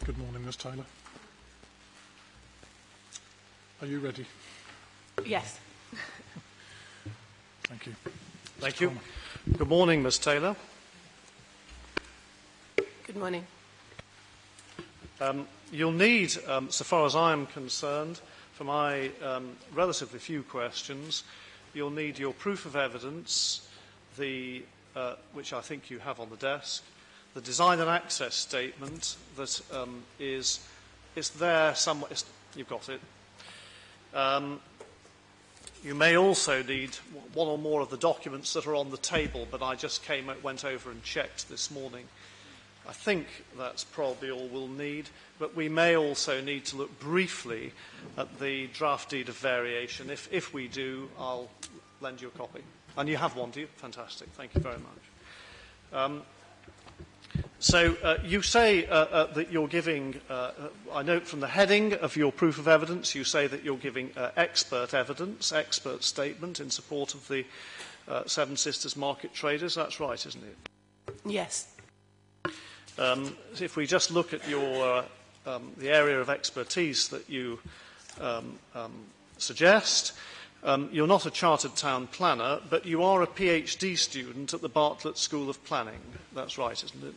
Good morning, Ms Taylor. Are you ready? Yes. Thank you. Thank you. Good morning, Ms Taylor. Good morning. You'll need, so far as I'm concerned, for my relatively few questions, you'll need your proof of evidence, which I think you have on the desk, the design and access statement that is there somewhere. You've got it. You may also need one or more of the documents that are on the table, but I just went over and checked this morning. I think that's probably all we'll need, but we may also need to look briefly at the draft deed of variation. If we do, I'll lend you a copy. And you have one, do you? Fantastic. Thank you very much. You say that you're giving, I note from the heading of your proof of evidence, you say that you're giving expert evidence, expert statement in support of the Seven Sisters Market Traders. That's right, isn't it? Yes. If we just look at your the area of expertise that you suggest, you're not a chartered town planner, but you are a PhD student at the Bartlett School of Planning. That's right, isn't it?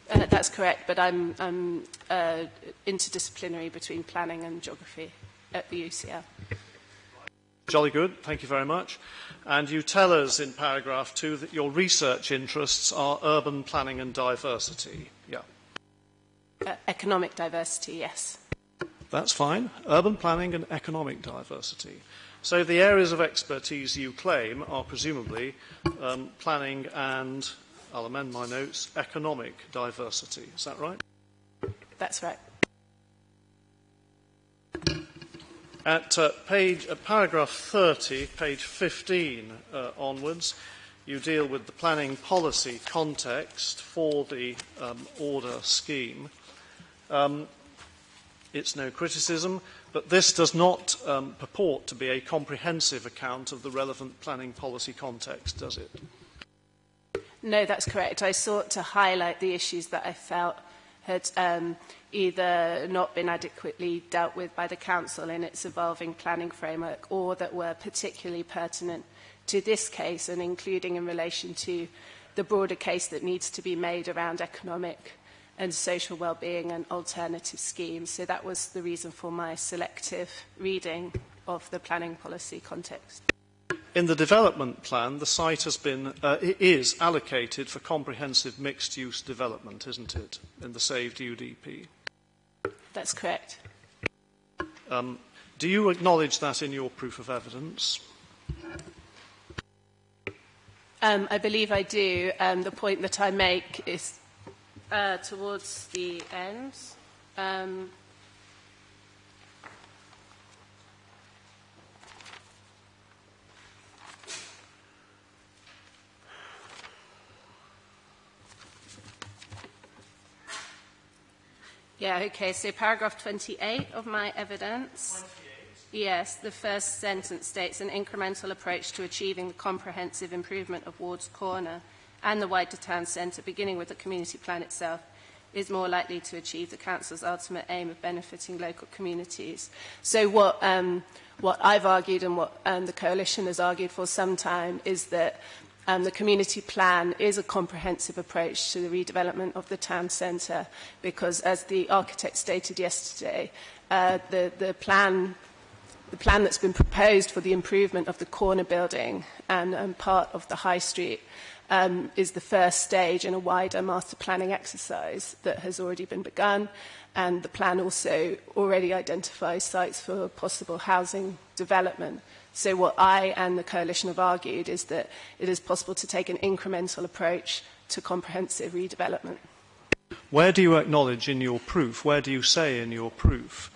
That's correct, but I'm interdisciplinary between planning and geography at the UCL. Jolly good, thank you very much. And you tell us in paragraph 2 that your research interests are urban planning and diversity. Yeah. Economic diversity, yes. That's fine. Urban planning and economic diversity. So the areas of expertise you claim are presumably planning and, I'll amend my notes, economic diversity. Is that right? That's right. At paragraph 30, page 15 onwards, you deal with the planning policy context for the order scheme. It's no criticism, but this does not purport to be a comprehensive account of the relevant planning policy context, does it? No, that's correct. I sought to highlight the issues that I felt had either not been adequately dealt with by the Council in its evolving planning framework, or that were particularly pertinent to this case, and including in relation to the broader case that needs to be made around economic and social well-being and alternative schemes. So that was the reason for my selective reading of the planning policy context. In the development plan, the site is allocated for comprehensive mixed-use development, isn't it, in the saved UDP? That's correct. Do you acknowledge that in your proof of evidence? I believe I do. The point that I make is towards the end. Yeah, okay, so paragraph 28 of my evidence. 28? Yes, the first sentence states an incremental approach to achieving the comprehensive improvement of Ward's Corner and the wider town centre, beginning with the community plan itself, is more likely to achieve the Council's ultimate aim of benefiting local communities. So what I've argued and what the Coalition has argued for some time is that the community plan is a comprehensive approach to the redevelopment of the town centre, because, as the architect stated yesterday, the plan that's been proposed for the improvement of the corner building and part of the High Street is the first stage in a wider master planning exercise that has already been begun, and the plan also already identifies sites for possible housing development. So what I and the Coalition have argued is that it is possible to take an incremental approach to comprehensive redevelopment. Where do you acknowledge in your proof, where do you say in your proof,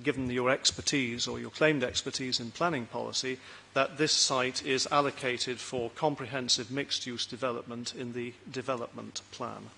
given your expertise or your claimed expertise in planning policy, that this site is allocated for comprehensive mixed-use development in the development plan?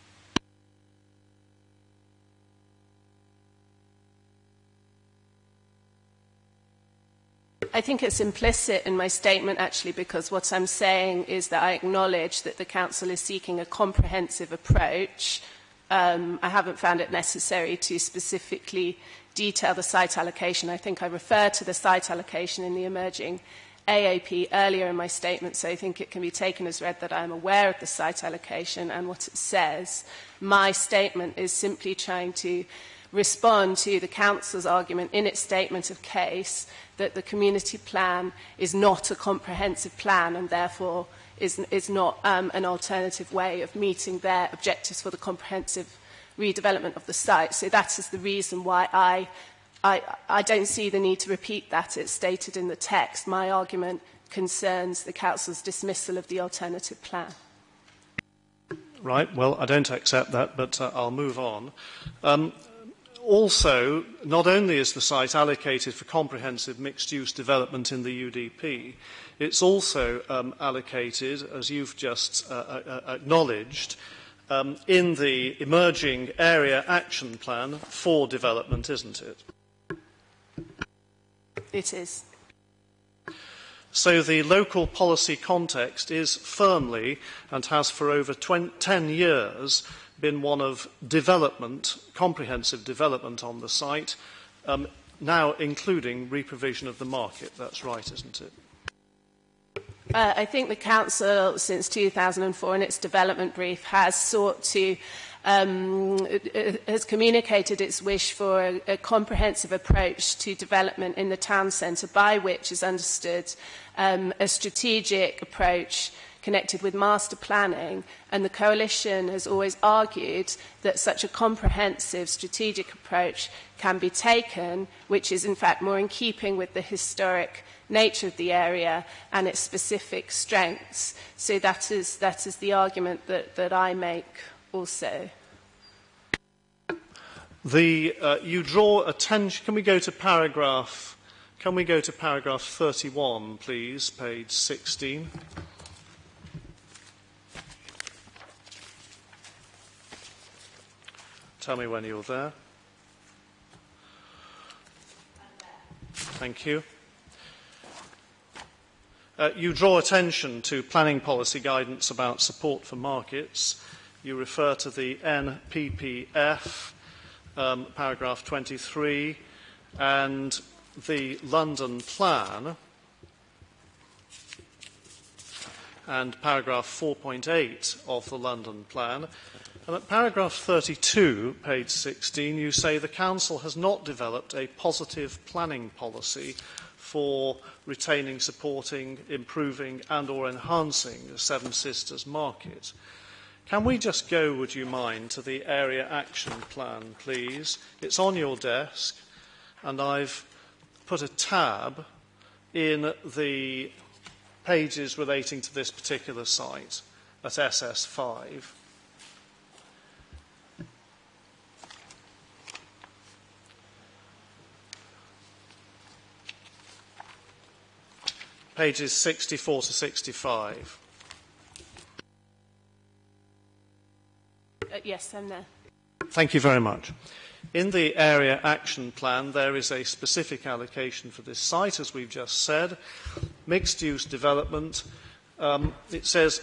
I think it's implicit in my statement, actually, because what I'm saying is that I acknowledge that the Council is seeking a comprehensive approach I haven't found it necessary to specifically detail the site allocation. I think I referred to the site allocation in the emerging AAP earlier in my statement, so I think it can be taken as read that I am aware of the site allocation and what it says. My statement is simply trying to respond to the Council's argument in its statement of case that the community plan is not a comprehensive plan and therefore is not an alternative way of meeting their objectives for the comprehensive redevelopment of the site. So that is the reason why I don't see the need to repeat that. It's stated in the text. My argument concerns the Council's dismissal of the alternative plan. Right, well, I don't accept that, but I'll move on. Also, not only is the site allocated for comprehensive mixed-use development in the UDP, it's also allocated, as you've just acknowledged, in the Emerging Area Action Plan for development, isn't it? It is. So the local policy context is firmly, and has for over 10 years, been one of development, comprehensive development on the site, now including reprovision of the market. That's right, isn't it? I think the Council, since 2004, in its development brief, has sought to has communicated its wish for a comprehensive approach to development in the town centre, by which is understood a strategic approach connected with master planning, and the Coalition has always argued that such a comprehensive strategic approach can be taken, which is in fact more in keeping with the historic nature of the area and its specific strengths. So that is the argument that I make also. You draw attention. Can we go to paragraph 31, please, page 16? Tell me when you're there. Thank you. You draw attention to planning policy guidance about support for markets. You refer to the NPPF, paragraph 23, and the London Plan, and paragraph 4.8 of the London Plan. And at paragraph 32, page 16, you say the Council has not developed a positive planning policy for retaining, supporting, improving and or enhancing the Seven Sisters market. Can we just go, would you mind, to the Area Action Plan, please? It's on your desk, and I've put a tab in the pages relating to this particular site at SS5. Pages 64 to 65. Yes, I'm there. Thank you very much. In the Area Action Plan, there is a specific allocation for this site, as we've just said. Mixed-use development. It says,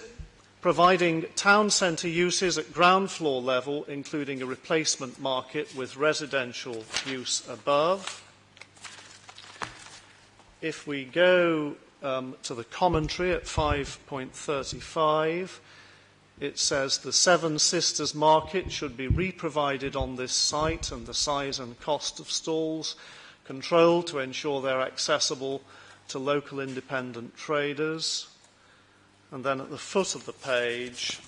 providing town centre uses at ground floor level, including a replacement market with residential use above. If we go to the commentary at 5.35, it says the Seven Sisters market should be reprovided on this site and the size and cost of stalls controlled to ensure they're accessible to local independent traders. And then at the foot of the page,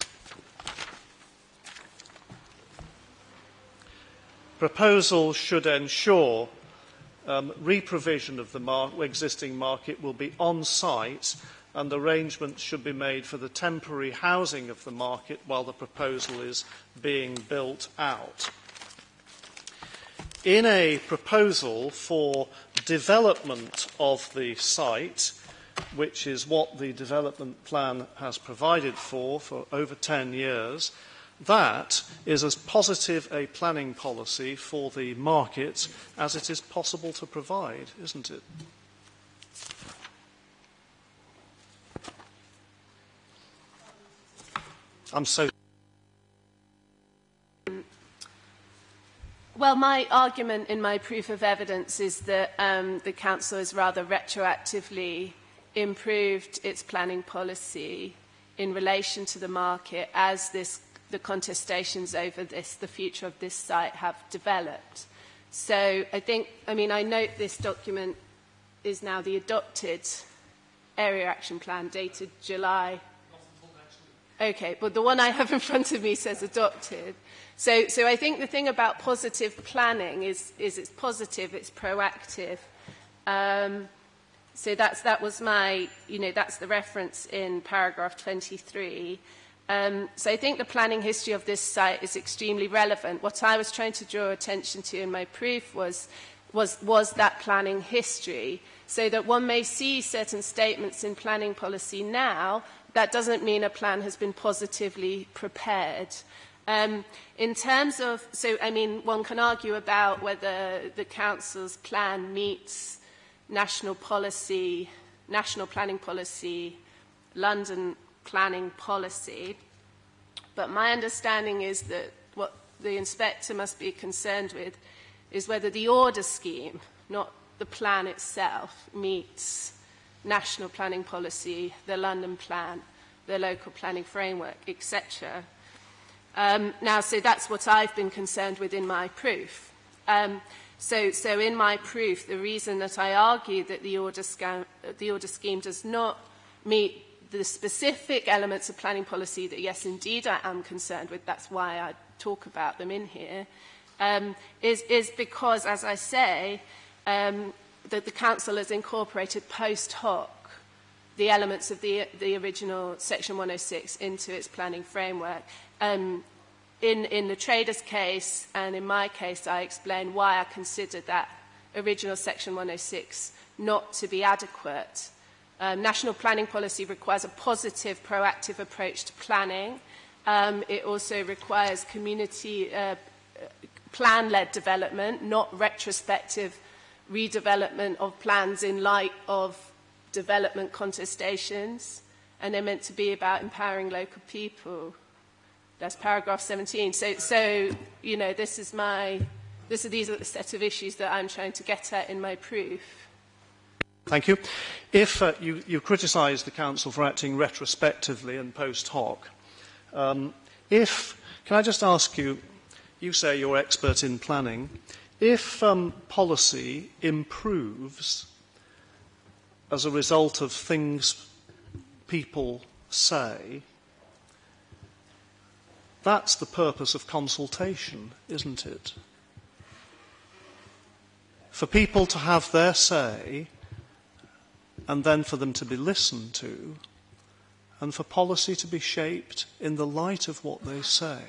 proposals should ensure reprovision of the existing market will be on site, and arrangements should be made for the temporary housing of the market while the proposal is being built out. In a proposal for development of the site, which is what the development plan has provided for over 10 years, that is as positive a planning policy for the market as it is possible to provide, isn't it? Well, my argument in my proof of evidence is that the council has rather retroactively improved its planning policy in relation to the market as the contestations over the future of this site have developed. So I note this document is now the adopted area action plan dated July. Okay, but the one I have in front of me says adopted. So I think the thing about positive planning is it's positive, it's proactive. So that was my, that's the reference in paragraph 23. So I think the planning history of this site is extremely relevant. What I was trying to draw attention to in my proof was that planning history, so that one may see certain statements in planning policy now. That doesn't mean a plan has been positively prepared. In terms of, one can argue about whether the council's plan meets national planning policy, London planning policy, but my understanding is that what the inspector must be concerned with is whether the order scheme, not the plan itself, meets national planning policy, the London plan, the local planning framework, etc. So that's what I've been concerned with in my proof. So in my proof, the reason that I argue that the order scheme does not meet the specific elements of planning policy that, yes, indeed, I am concerned with, that's why I talk about them in here, is because, as I say, that the council has incorporated post hoc the elements of the original Section 106 into its planning framework. In the traders' case and in my case, I explain why I consider that original Section 106 not to be adequate. National planning policy requires a positive, proactive approach to planning. It also requires community plan-led development, not retrospective redevelopment of plans in light of development contestations, and they're meant to be about empowering local people. That's paragraph 17. So these are the set of issues that I'm trying to get at in my proof. Thank you. If you criticise the council for acting retrospectively and post hoc, can I just ask you, you say you're expert in planning, if policy improves as a result of things people say, that's the purpose of consultation, isn't it? For people to have their say, and then for them to be listened to, and for policy to be shaped in the light of what they say.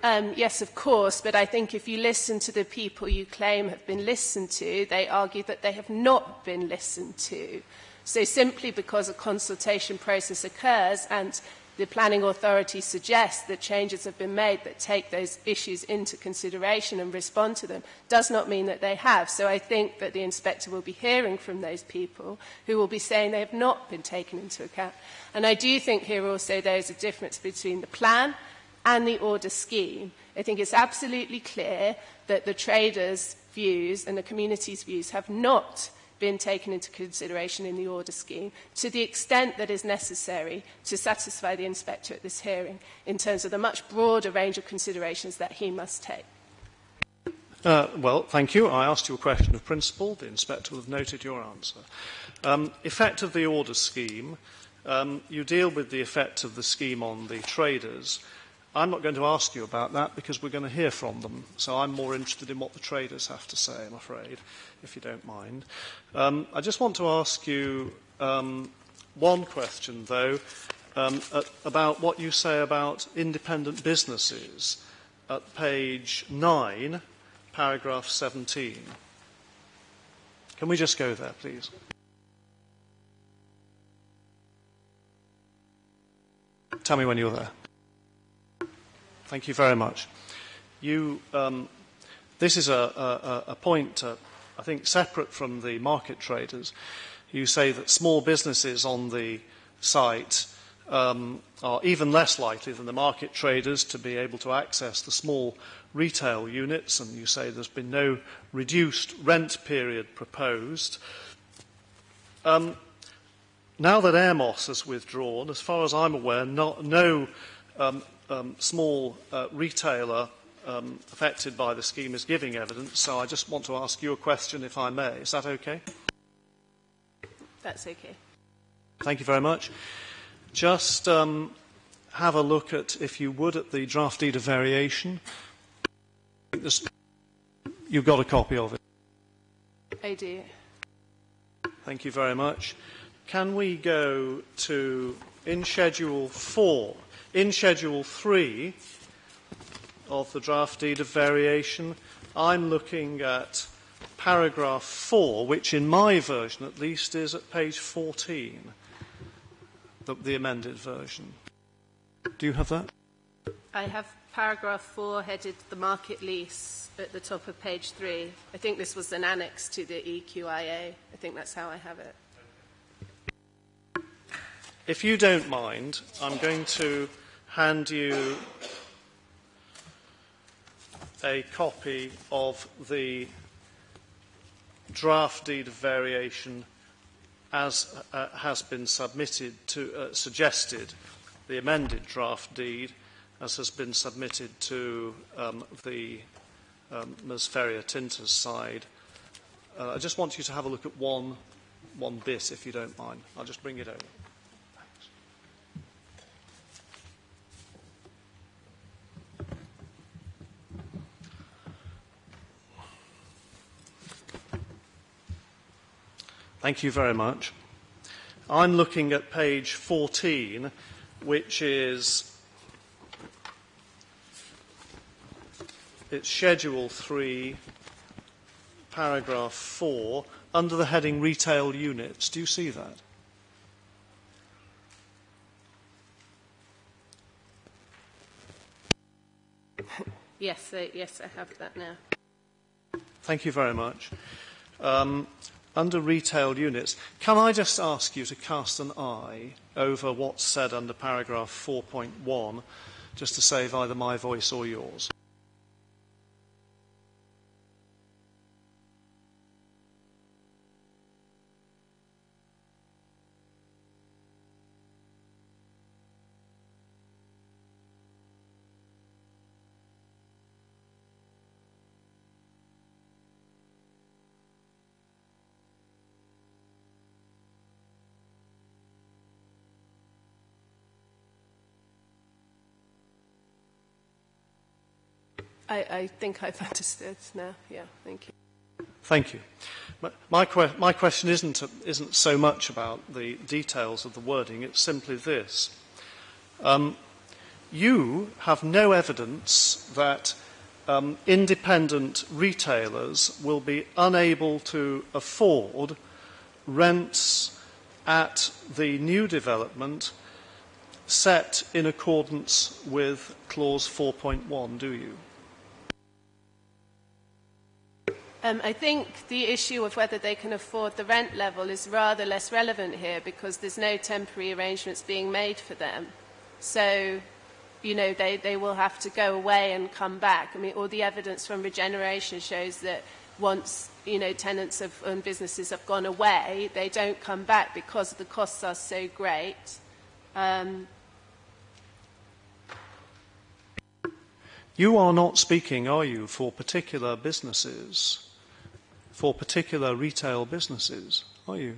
Yes, of course, but I think if you listen to the people you claim have been listened to, they argue that they have not been listened to. So simply because a consultation process occurs and the planning authority suggests that changes have been made that take those issues into consideration and respond to them does not mean that they have. So I think that the inspector will be hearing from those people who will be saying they have not been taken into account. And I do think here also there is a difference between the plan and the order scheme. I think it's absolutely clear that the traders' views and the community's views have not been taken into consideration in the order scheme to the extent that is necessary to satisfy the inspector at this hearing in terms of the much broader range of considerations that he must take. Well, thank you. I asked you a question of principle. The inspector will have noted your answer. Effect of the order scheme. You deal with the effect of the scheme on the traders. I'm not going to ask you about that because we're going to hear from them. So I'm more interested in what the traders have to say, I'm afraid, if you don't mind. I just want to ask you one question, though, about what you say about independent businesses at page 9, paragraph 17. Can we just go there, please? Tell me when you're there. Thank you very much. This is a point, I think, separate from the market traders. You say that small businesses on the site are even less likely than the market traders to be able to access the small retail units, and you say there's been no reduced rent period proposed. Now that Airmos has withdrawn, as far as I'm aware, no small retailer affected by the scheme is giving evidence, so I just want to ask you a question, if I may. Is that okay? That's okay. Thank you very much. Just have a look at, if you would, at the draft deed of variation. You've got a copy of it. I do. Thank you very much. Can we go to, in Schedule 4, in Schedule 3 of the draft deed of variation, I'm looking at paragraph 4, which in my version at least is at page 14, the amended version. Do you have that? I have paragraph 4 headed the market lease at the top of page 3. I think this was an annex to the EQIA. I think that's how I have it. If you don't mind, I'm going to hand you a copy of the draft deed of variation as has been submitted to, suggested, the amended draft deed as has been submitted to the Ms. Ferrier-Tinter's side. I just want you to have a look at one bit, if you don't mind. I'll just bring it over. Thank you very much. I'm looking at page 14, which is it's Schedule 3, paragraph 4, under the heading Retail Units. Do you see that? Yes, I have that now. Thank you very much. Under retail units, can I just ask you to cast an eye over what's said under paragraph 4.1, just to save either my voice or yours? I think I've understood now. Yeah, thank you. Thank you. My question isn't so much about the details of the wording, it's simply this. You have no evidence that independent retailers will be unable to afford rents at the new development set in accordance with Clause 4.1, do you? I think the issue of whether they can afford the rent level is rather less relevant here because there's no temporary arrangements being made for them. So, you know, they will have to go away and come back. I mean, all the evidence from regeneration shows that once, you know, tenants and businesses have gone away, they don't come back because the costs are so great. You are not speaking, are you, for particular businesses, for particular retail businesses, are you?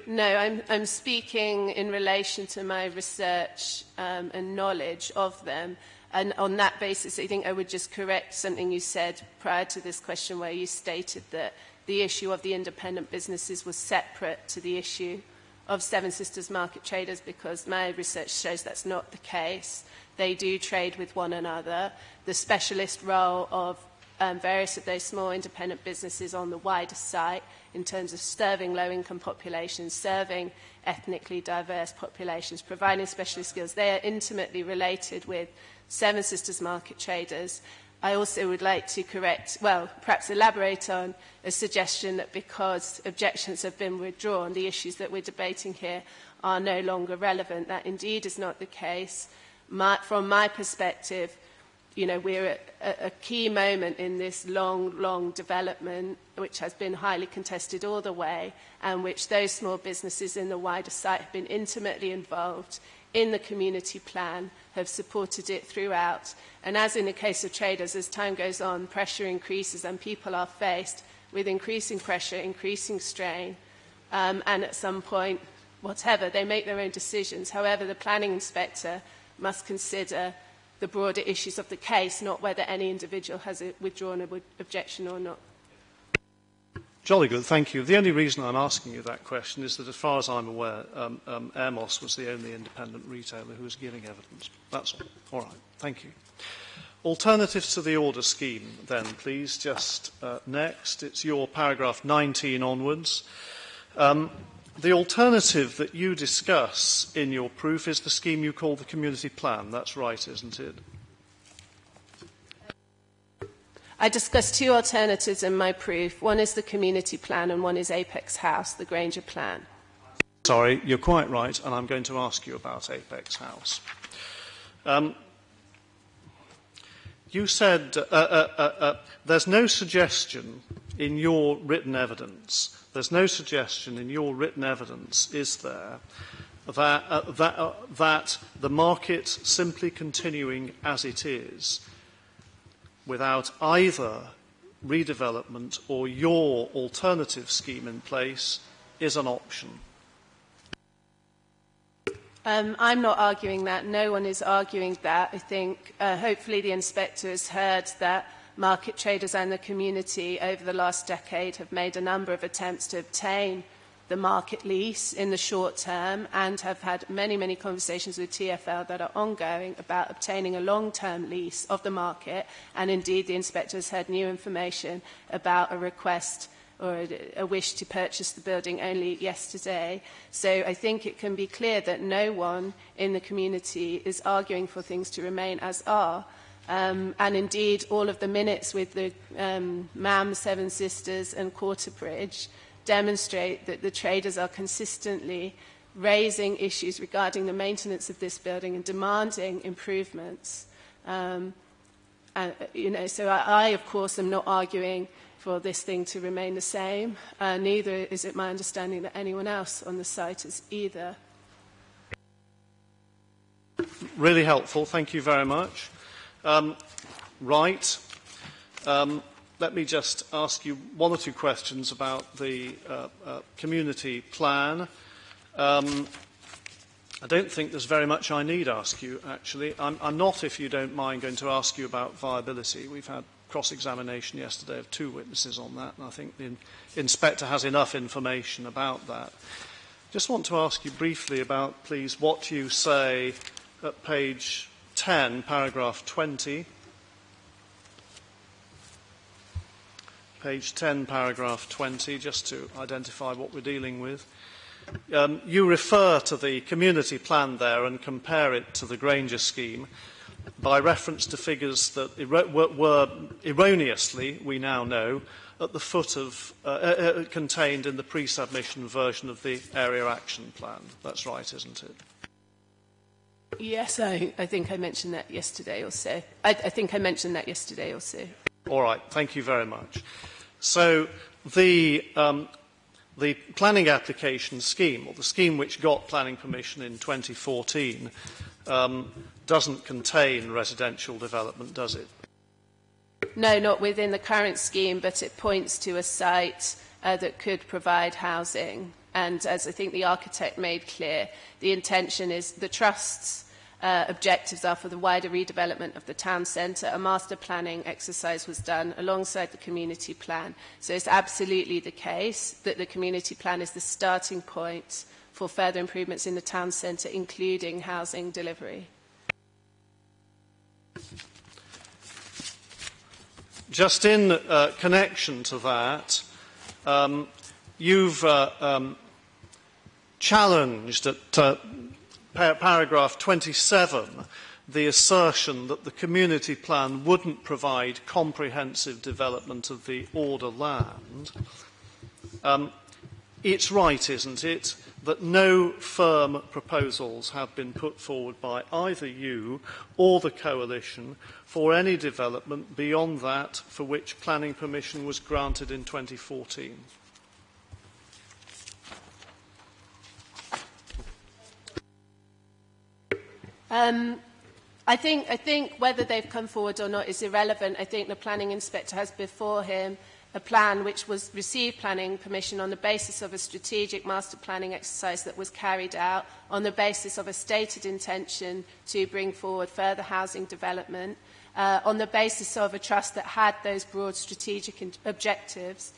No, I'm speaking in relation to my research and knowledge of them. And on that basis, I think I would just correct something you said prior to this question where you stated that the issue of the independent businesses was separate to the issue of Seven Sisters Market Traders because my research shows that's not the case. They do trade with one another. The specialist role of various of those small independent businesses on the wider site in terms of serving low-income populations, serving ethnically diverse populations, providing specialist skills, they are intimately related with Seven Sisters Market Traders. I also would like to correct, well, perhaps elaborate on a suggestion that because objections have been withdrawn, the issues that we're debating here are no longer relevant. That indeed is not the case. From my perspective, you know, we're at a key moment in this long development, which has been highly contested all the way, and which those small businesses in the wider site have been intimately involved in the community plan, have supported it throughout. And as in the case of traders, as time goes on, pressure increases and people are faced with increasing pressure, increasing strain, and at some point, whatever, they make their own decisions. However, the planning inspector must consider the broader issues of the case, not whether any individual has withdrawn an objection or not. Jolly good, thank you. The only reason I'm asking you that question is that, as far as I'm aware, Airmos was the only independent retailer who was giving evidence. That's all. All right, thank you. Alternatives to the order scheme, then, please. Just next, it's your paragraph 19 onwards. The alternative that you discuss in your proof is the scheme you call the community plan. That's right, isn't it? I discussed two alternatives in my proof. One is the community plan and one is Apex House, the Granger plan. Sorry, you're quite right, and I'm going to ask you about Apex House. You said there's no suggestion in your written evidence. There's no suggestion in your written evidence, is there, that the market simply continuing as it is, without either redevelopment or your alternative scheme in place, is an option? I'm not arguing that. No one is arguing that. I think hopefully the inspector has heard that market traders and the community over the last decade have made a number of attempts to obtain the market lease in the short term and have had many conversations with TfL that are ongoing about obtaining a long-term lease of the market, and indeed the inspector has heard new information about a request or a wish to purchase the building only yesterday. So I think it can be clear that no one in the community is arguing for things to remain as are. And indeed, all of the minutes with the MAM, Seven Sisters and Quarterbridge demonstrate that the traders are consistently raising issues regarding the maintenance of this building and demanding improvements. So I, of course, am not arguing for this thing to remain the same. Neither is it my understanding that anyone else on the site is either. Really helpful. Thank you very much. Right. Let me just ask you one or two questions about the community plan. I don't think there's very much I need ask you, actually. I'm not, if you don't mind, going to ask you about viability. We've had cross-examination yesterday of two witnesses on that, and I think the inspector has enough information about that. Just want to ask you briefly about, please, what you say at page 10, paragraph 20. Page 10, paragraph 20, just to identify what we're dealing with. You refer to the community plan there and compare it to the Granger scheme by reference to figures that were erroneously, we now know, at the foot of, contained in the pre-submission version of the Area Action Plan. That's right, isn't it? Yes, I think I mentioned that yesterday or so. I think I mentioned that yesterday or so. All right, thank you very much. So the planning application scheme, or the scheme which got planning permission in 2014, doesn't contain residential development, does it? No, not within the current scheme, but it points to a site that could provide housing. And as I think the architect made clear, the intention is the Trust's objectives are for the wider redevelopment of the town centre. A master planning exercise was done alongside the community plan. So it's absolutely the case that the community plan is the starting point for further improvements in the town centre, including housing delivery. Just in connection to that, you've challenged at paragraph 27 the assertion that the community plan wouldn't provide comprehensive development of the order land. It's right, isn't it, that no firm proposals have been put forward by either you or the coalition for any development beyond that for which planning permission was granted in 2014. I think whether they've come forward or not is irrelevant. I think the planning inspector has before him a plan which was received planning permission on the basis of a strategic master planning exercise that was carried out on the basis of a stated intention to bring forward further housing development, on the basis of a trust that had those broad strategic objectives.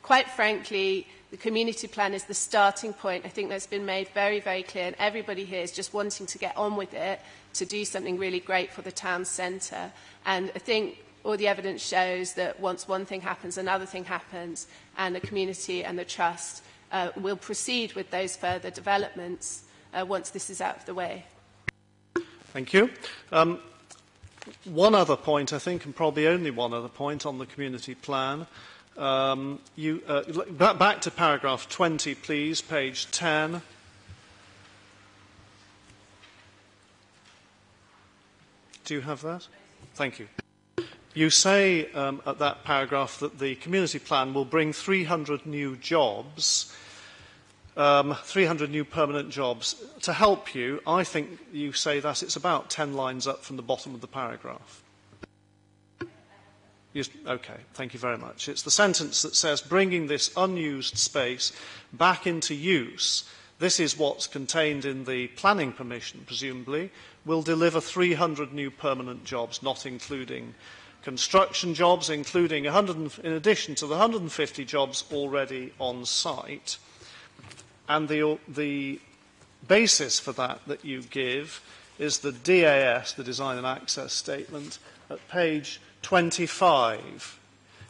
Quite frankly, the community plan is the starting point. I think that's been made very, very clear, and everybody here is just wanting to get on with it to do something really great for the town centre. And I think all the evidence shows that once one thing happens, another thing happens, and the community and the trust will proceed with those further developments once this is out of the way. Thank you. One other point, I think, and probably only one other point on the community plan. Back to paragraph 20, please, page 10. Do you have that? Thank you. You say at that paragraph that the community plan will bring 300 new jobs, 300 new permanent jobs. To help you, I think you say that it's about 10 lines up from the bottom of the paragraph. Okay, thank you very much. It's the sentence that says, bringing this unused space back into use. This is what's contained in the planning permission, presumably, will deliver 300 new permanent jobs, not including construction jobs, including in addition to the 150 jobs already on site. And the basis for that you give is the DAS, the Design and Access Statement, at page 25.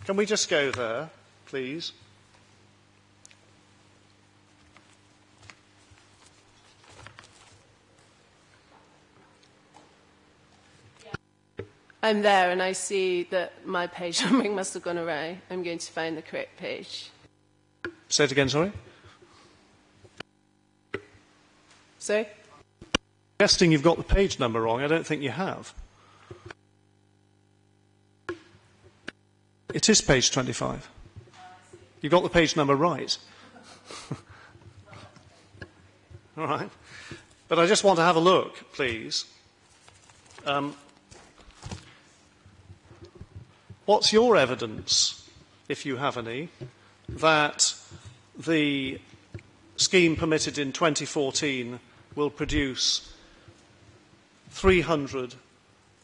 Can we just go there, please? I'm there and I see that my page numbering must have gone away. I'm going to find the correct page. Say it again, sorry. Sorry? Suggesting you've got the page number wrong. I don't think you have. It is page 25. You've got the page number right. All right. But I just want to have a look, please. What's your evidence, if you have any, that the scheme permitted in 2014 will produce 300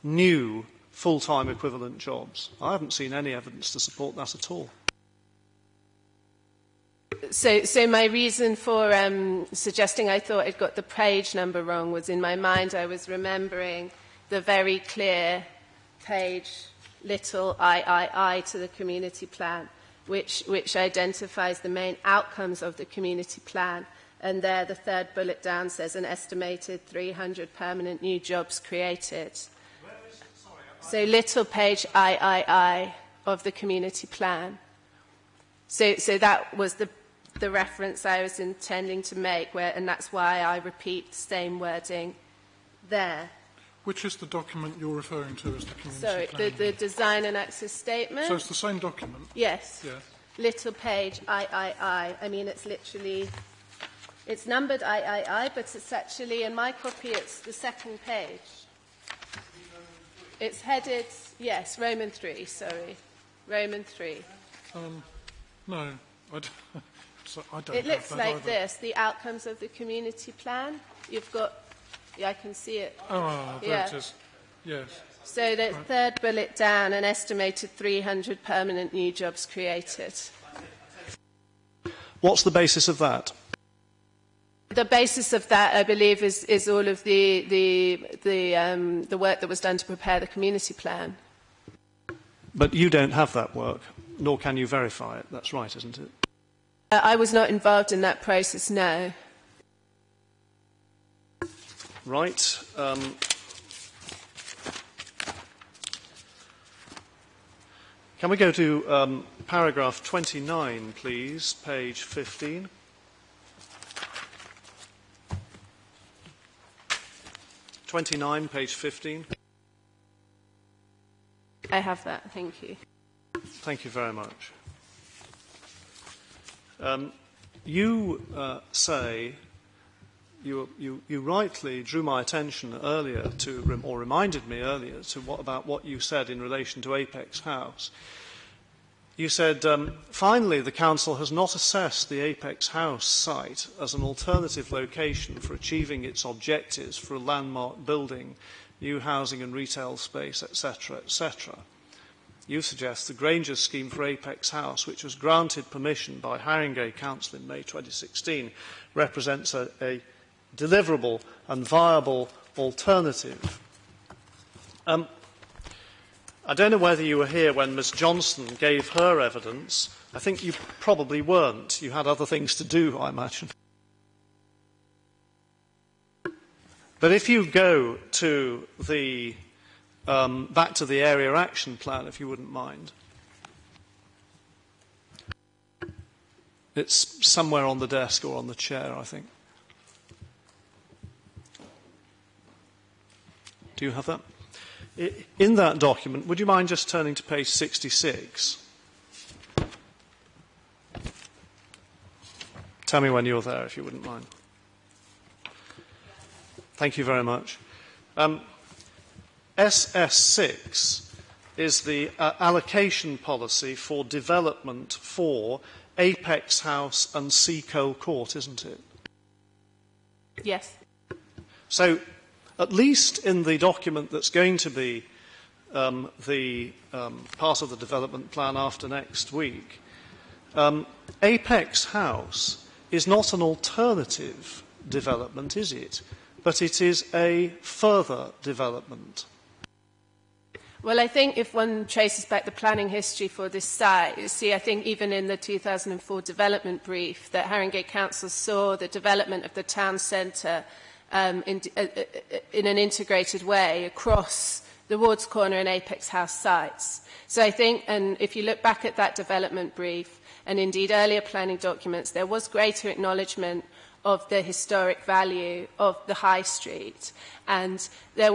new full-time equivalent jobs? I haven't seen any evidence to support that at all. So my reason for suggesting I thought I'd got the page number wrong was in my mind I was remembering the very clear page little I to the community plan, which identifies the main outcomes of the community plan. And there the third bullet down says an estimated 300 permanent new jobs created. So little page I of the community plan. So that was the reference I was intending to make, and that's why I repeat the same wording there. Which is the document you're referring to as the community Sorry, plan? the Design and Access Statement. So it's the same document? Yes. Yeah. Little page I mean, it's literally, it's numbered I, but it's actually, in my copy, it's the second page. It's headed, yes, Roman 3, sorry. Roman 3. No, I don't It looks have that like either. this, the outcomes of the community plan. You've got, yeah, I can see it. Oh, there Yeah. it is. Yes. So the third bullet down, an estimated 300 permanent new jobs created. What's the basis of that? The basis of that, I believe, is all of the work that was done to prepare the community plan. But you don't have that work, nor can you verify it. That's right, isn't it? I was not involved in that process, no. Right. Can we go to paragraph 29, please, page 15? 29, page 15. I have that. Thank you. Thank you very much. You say, you rightly drew my attention earlier to, or reminded me earlier to about what you said in relation to Apex House. You said, finally, the Council has not assessed the Apex House site as an alternative location for achieving its objectives for a landmark building, new housing and retail space, etc., etc. You suggest the Granger's scheme for Apex House, which was granted permission by Haringey Council in May 2016, represents a deliverable and viable alternative. I don't know whether you were here when Ms Johnson gave her evidence. I think you probably weren't. You had other things to do, I imagine. But if you go to the back to the area action plan, if you wouldn't mind. It's somewhere on the desk or on the chair, I think. Do you have that? In that document, would you mind just turning to page 66? Tell me when you're there, if you wouldn't mind. Thank you very much. SS6 is the allocation policy for development for Apex House and Seacoal Court, isn't it? Yes. So, at least in the document that's going to be the part of the development plan after next week, Apex House is not an alternative development, is it? But it is a further development. Well, I think if one traces back the planning history for this site, you see, I think even in the 2004 development brief, that Haringey Council saw the development of the town centre in an integrated way across the Wards Corner and Apex House sites. So I think, and if you look back at that development brief, and indeed earlier planning documents, there was greater acknowledgement of the historic value of the High Street. And there,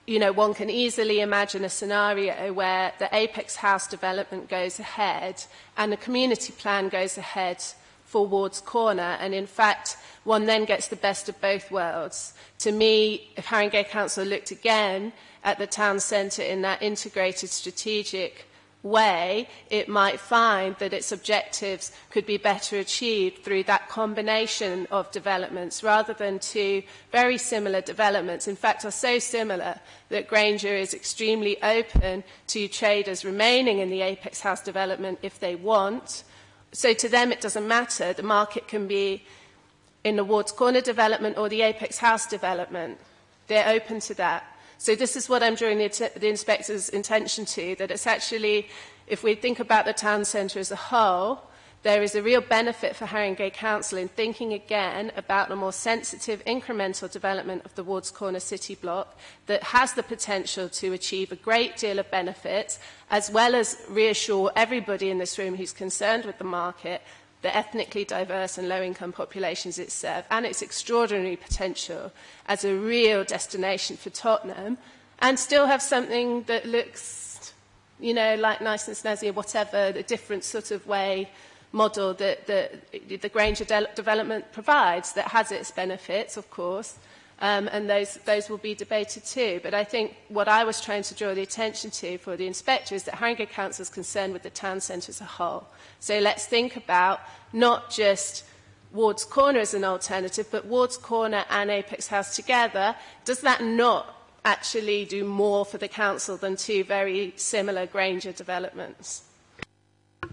you know, one can easily imagine a scenario where the Apex House development goes ahead and the community plan goes ahead for Wards Corner, and in fact, one then gets the best of both worlds. To me, if Haringey Council looked again at the town centre in that integrated strategic way, it might find that its objectives could be better achieved through that combination of developments rather than two very similar developments. In fact, are so similar that Granger is extremely open to traders remaining in the Apex House development if they want. So to them it doesn't matter. The market can be in the Wards Corner development or the Apex House development. They're open to that. So this is what I'm drawing the inspector's attention to, that it's actually, if we think about the town centre as a whole, there is a real benefit for Haringey Council in thinking again about a more sensitive incremental development of the Wards Corner city block that has the potential to achieve a great deal of benefit, as well as reassure everybody in this room who's concerned with the market, the ethnically diverse and low-income populations it serves, and its extraordinary potential as a real destination for Tottenham, and still have something that looks, you know, like nice and snazzy or whatever, the different sort of way, model that the Granger development provides that has its benefits, of course, and those will be debated too. But I think what I was trying to draw the attention to for the inspector is that Haringey Council is concerned with the town centre as a whole. So let's think about not just Wards Corner as an alternative, but Wards Corner and Apex House together. Does that not actually do more for the council than two very similar Granger developments?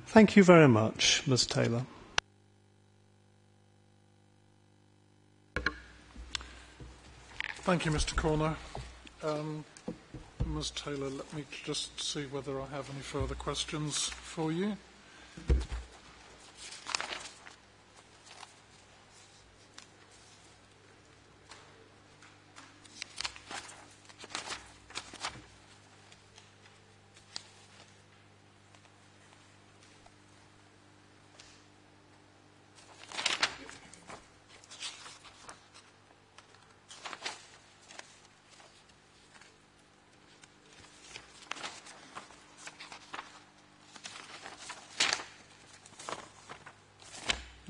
Thank you very much, Ms Taylor. Thank you, Mr. Corner. Ms. Taylor, let me just see whether I have any further questions for you.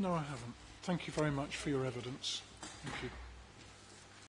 No, I haven't. Thank you very much for your evidence. Thank you.